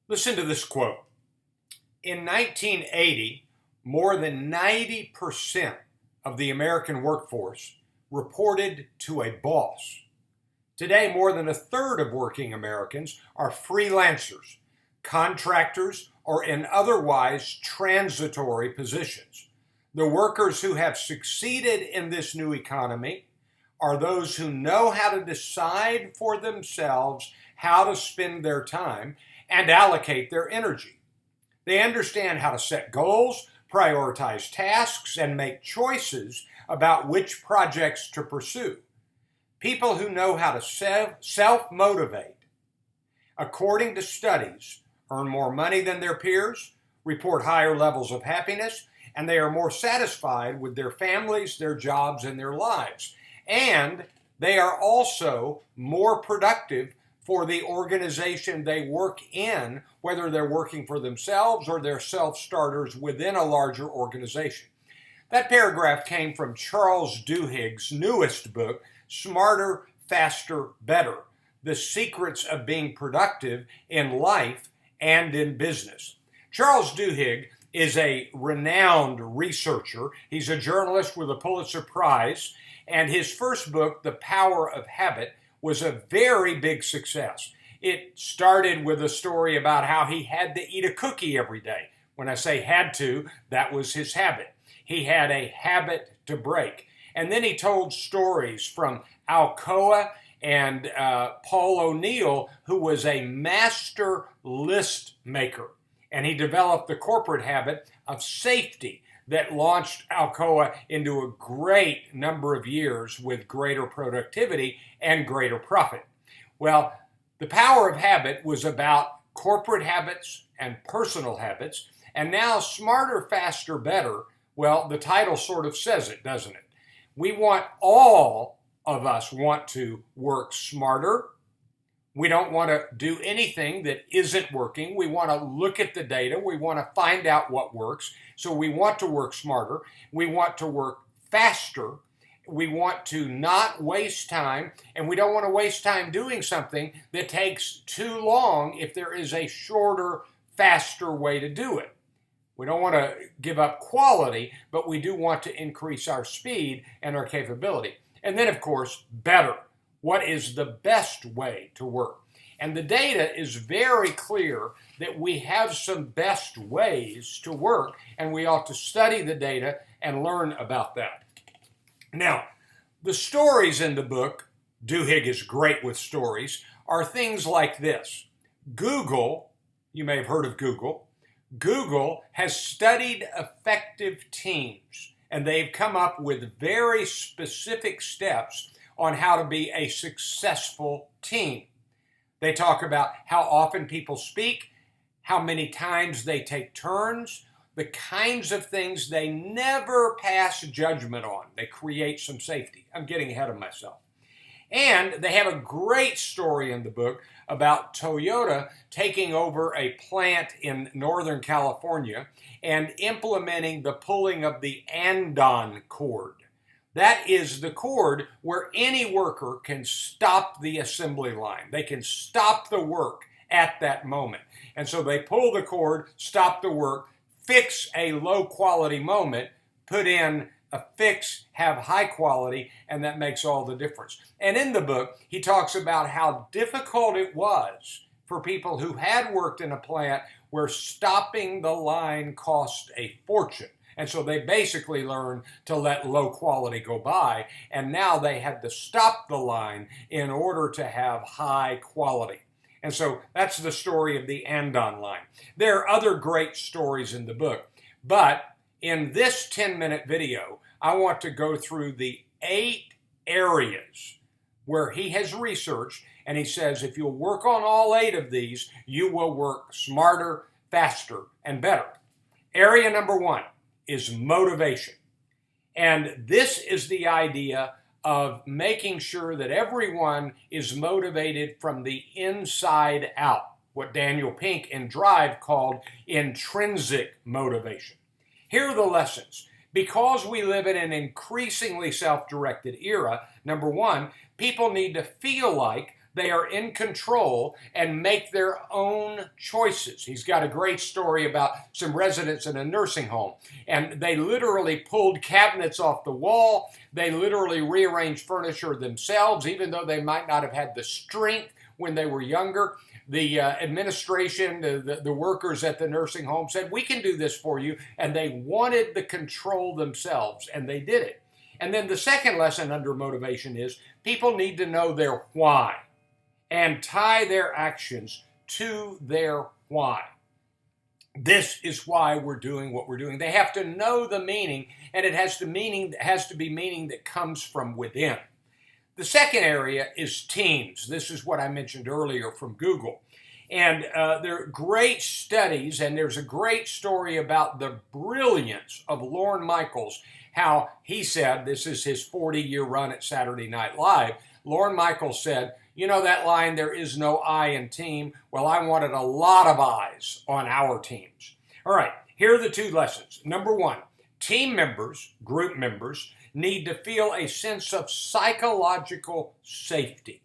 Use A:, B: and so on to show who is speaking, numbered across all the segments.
A: Listen to this quote. In 1980, more than 90% of the American workforce reported to a boss. Today, more than a third of working Americans are freelancers, contractors, or in otherwise transitory positions. The workers who have succeeded in this new economy are those who know how to decide for themselves how to spend their time and allocate their energy. They understand how to set goals, prioritize tasks, and make choices about which projects to pursue. People who know how to self-motivate, according to studies, earn more money than their peers, report higher levels of happiness, and they are more satisfied with their families, their jobs, and their lives. And they are also more productive for the organization they work in, whether they're working for themselves or they're self-starters within a larger organization. That paragraph came from Charles Duhigg's newest book, Smarter, Faster, Better: The Secrets of Being Productive in Life and in Business. Charles Duhigg is a renowned researcher. He's a journalist with a Pulitzer Prize, and his first book, The Power of Habit, was a very big success. It started with a story about how he had to eat a cookie every day. When I say had to, that was his habit. He had a habit to break. And then he told stories from Alcoa and Paul O'Neill, who was a master list maker. And he developed the corporate habit of safety that launched Alcoa into a great number of years with greater productivity and greater profit. Well, the power of habit was about corporate habits and personal habits, and now Smarter, Faster, Better, well, the title sort of says it, doesn't it? All of us want to work smarter. We don't want to do anything that isn't working. We want to look at the data. We want to find out what works. So we want to work smarter. We want to work faster. We want to not waste time. And we don't want to waste time doing something that takes too long if there is a shorter, faster way to do it. We don't want to give up quality, but we do want to increase our speed and our capability. And then, of course, better. What is the best way to work? And the data is very clear that we have some best ways to work, and we ought to study the data and learn about that. Now, the stories in the book, Duhigg is great with stories, are things like this. Google, you may have heard of Google, Google has studied effective teams, and they've come up with very specific steps on how to be a successful team. They talk about how often people speak, how many times they take turns, the kinds of things they never pass judgment on. They create some safety. I'm getting ahead of myself. And they have a great story in the book about Toyota taking over a plant in Northern California and implementing the pulling of the andon cord. That is the cord where any worker can stop the assembly line. They can stop the work at that moment. And so they pull the cord, stop the work, fix a low quality moment, put in a fix, have high quality, and that makes all the difference. And in the book, he talks about how difficult it was for people who had worked in a plant where stopping the line cost a fortune. And so they basically learned to let low quality go by, and now they had to stop the line in order to have high quality. And so that's the story of the andon line. There are other great stories in the book, but in this 10-minute video, I want to go through the 8 areas where he has researched, and he says if you'll work on all 8 of these, you will work smarter, faster, and better. Area number 1 is motivation. And this is the idea of making sure that everyone is motivated from the inside out, what Daniel Pink in Drive called intrinsic motivation. Here are the lessons. Because we live in an increasingly self-directed era, number 1, people need to feel like They are in control and make their own choices. He's got a great story about some residents in a nursing home, and they literally pulled cabinets off the wall. They literally rearranged furniture themselves, even though they might not have had the strength when they were younger. The administration, the workers at the nursing home said, we can do this for you. And they wanted the control themselves, and they did it. And then the second lesson under motivation is people need to know their why and tie their actions to their why. This is why we're doing what we're doing. They have to know the meaning, and it has to be meaning that comes from within. The second area is teams. This is what I mentioned earlier from Google. And there are great studies, and there's a great story about the brilliance of Lorne Michaels, how he said, this is his 40-year run at Saturday Night Live, Lorne Michaels said, you know that line, there is no I in team? Well, I wanted a lot of I's on our teams. All right, here are the two lessons. Number one, team members, group members, need to feel a sense of psychological safety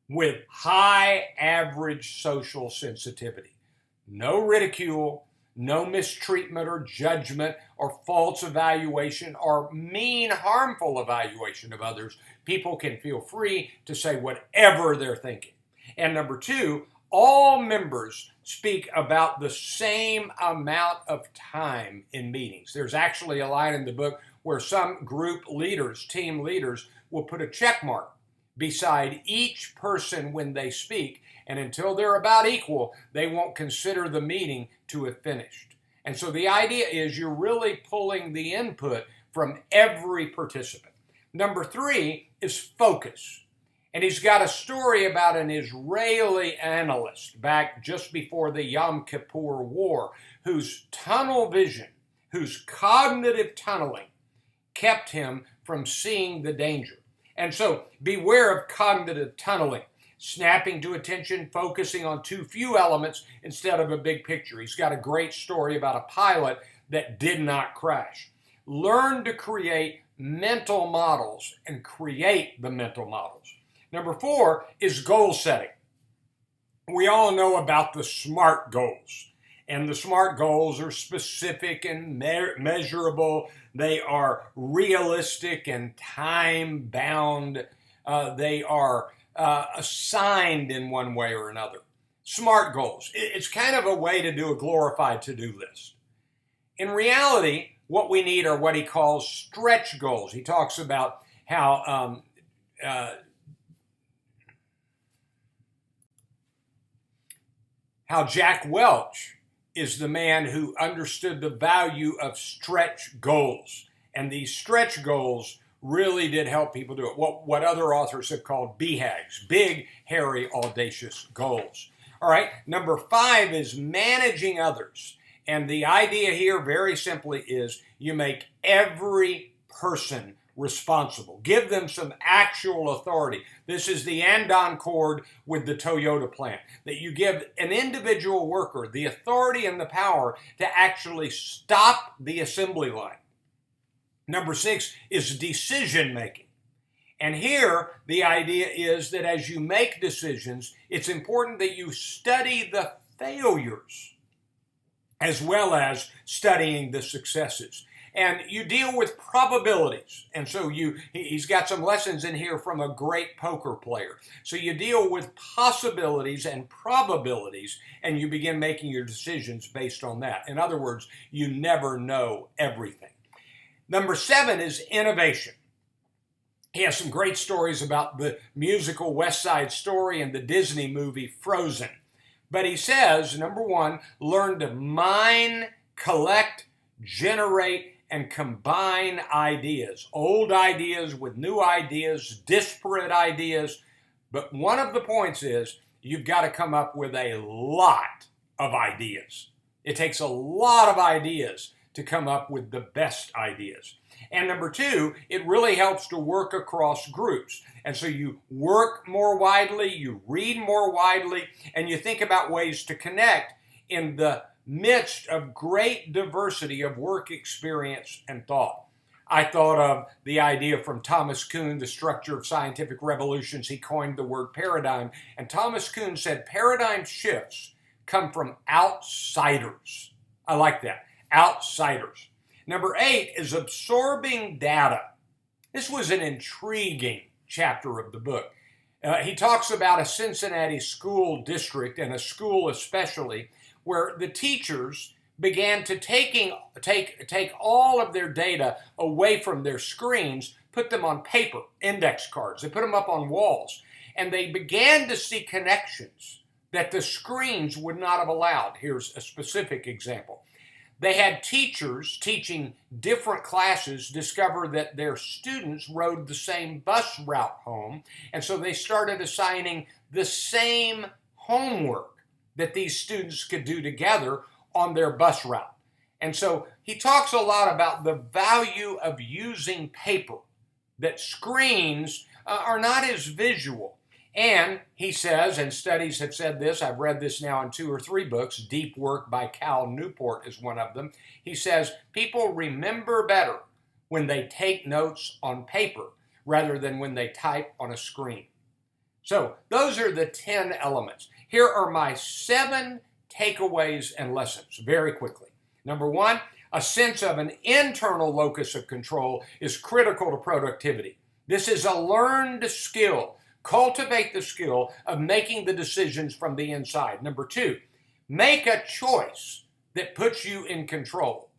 A: with high average social sensitivity. No ridicule, no mistreatment or judgment or false evaluation or mean, harmful evaluation of others. People can feel free to say whatever they're thinking. And number two, all members speak about the same amount of time in meetings. There's actually a line in the book where some group leaders, team leaders, will put a check mark beside each person when they speak, and until they're about equal, they won't consider the meeting to have finished. And so the idea is you're really pulling the input from every participant. Number three is focus. And he's got a story about an Israeli analyst back just before the Yom Kippur War, whose tunnel vision, whose cognitive tunneling kept him from seeing the danger. And so beware of cognitive tunneling, snapping to attention, focusing on too few elements instead of a big picture. He's got a great story about a pilot that did not crash. Learn to create mental models and create the mental models. Number four is goal setting. We all know about the SMART goals. And the SMART goals are specific and measurable. They are realistic and time-bound. They are assigned in one way or another. SMART goals. It's kind of a way to do a glorified to-do list. In reality, what we need are what he calls stretch goals. He talks about how Jack Welch is the man who understood the value of stretch goals. And these stretch goals really did help people do it. What other authors have called BHAGs, big, hairy, audacious goals. All right, number five is managing others. And the idea here, very simply, is you make every person responsible. Give them some actual authority. This is the Andon cord with the Toyota plant, that you give an individual worker the authority and the power to actually stop the assembly line. Number six is decision making. And here, the idea is that as you make decisions, it's important that you study the failures as well as studying the successes. And you deal with probabilities. And so he's got some lessons in here from a great poker player. So you deal with possibilities and probabilities, and you begin making your decisions based on that. In other words, you never know everything. Number seven is innovation. He has some great stories about the musical West Side Story and the Disney movie Frozen. But he says, number one, learn to mine, collect, generate, and combine ideas. Old ideas with new ideas, disparate ideas. But one of the points is you've got to come up with a lot of ideas. It takes a lot of ideas to come up with the best ideas. And number two, it really helps to work across groups. And so you work more widely, you read more widely, and you think about ways to connect in the midst of great diversity of work experience and thought. I thought of the idea from Thomas Kuhn, The Structure of Scientific Revolutions. He coined the word paradigm. And Thomas Kuhn said paradigm shifts come from outsiders. I like that. Outsiders. Number 8 is absorbing data. This was an intriguing chapter of the book. He talks about a Cincinnati school district, and a school especially, where the teachers began to take all of their data away from their screens, put them on paper, index cards. They put them up on walls. And they began to see connections that the screens would not have allowed. Here's a specific example. They had teachers teaching different classes discover that their students rode the same bus route home, and so they started assigning the same homework that these students could do together on their bus route. And so he talks a lot about the value of using paper, that screens are not as visual. And he says, and studies have said this, I've read this now in 2 or 3 books, Deep Work by Cal Newport is one of them. He says, people remember better when they take notes on paper rather than when they type on a screen. So those are the 10 elements. Here are my 7 takeaways and lessons very quickly. Number 1, a sense of an internal locus of control is critical to productivity. This is a learned skill. Cultivate the skill of making the decisions from the inside. Number 2, make a choice that puts you in control.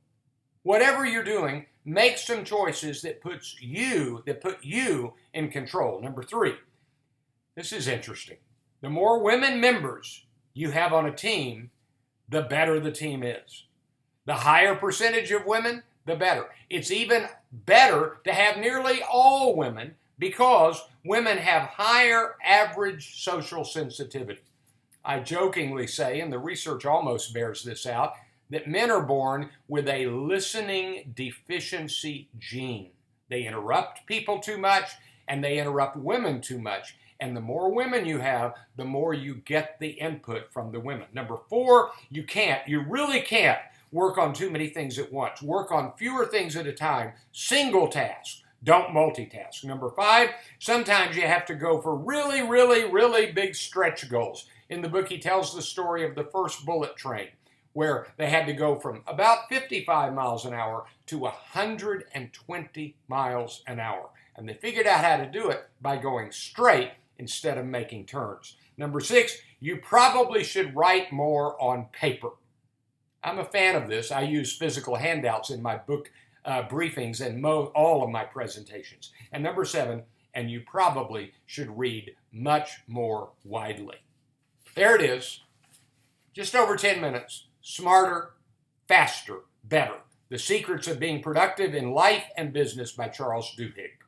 A: Whatever you're doing, make some choices that put you in control. Number 3, this is interesting. The more women members you have on a team, the better the team is. The higher percentage of women, the better. It's even better to have nearly all women, because women have higher average social sensitivity. I jokingly say, and the research almost bears this out, that men are born with a listening deficiency gene. They interrupt people too much, and they interrupt women too much. And the more women you have, the more you get the input from the women. Number 4, you really can't work on too many things at once. Work on fewer things at a time. Single task. Don't multitask. Number 5, sometimes you have to go for really, really, really big stretch goals. In the book, he tells the story of the first bullet train, where they had to go from about 55 miles an hour to 120 miles an hour. And they figured out how to do it by going straight instead of making turns. Number 6, you probably should write more on paper. I'm a fan of this. I use physical handouts in my book briefings and all of my presentations. And number 7, and you probably should read much more widely. There it is. Just over 10 minutes. Smarter, faster, better. The Secrets of Being Productive in Life and Business by Charles Duhigg.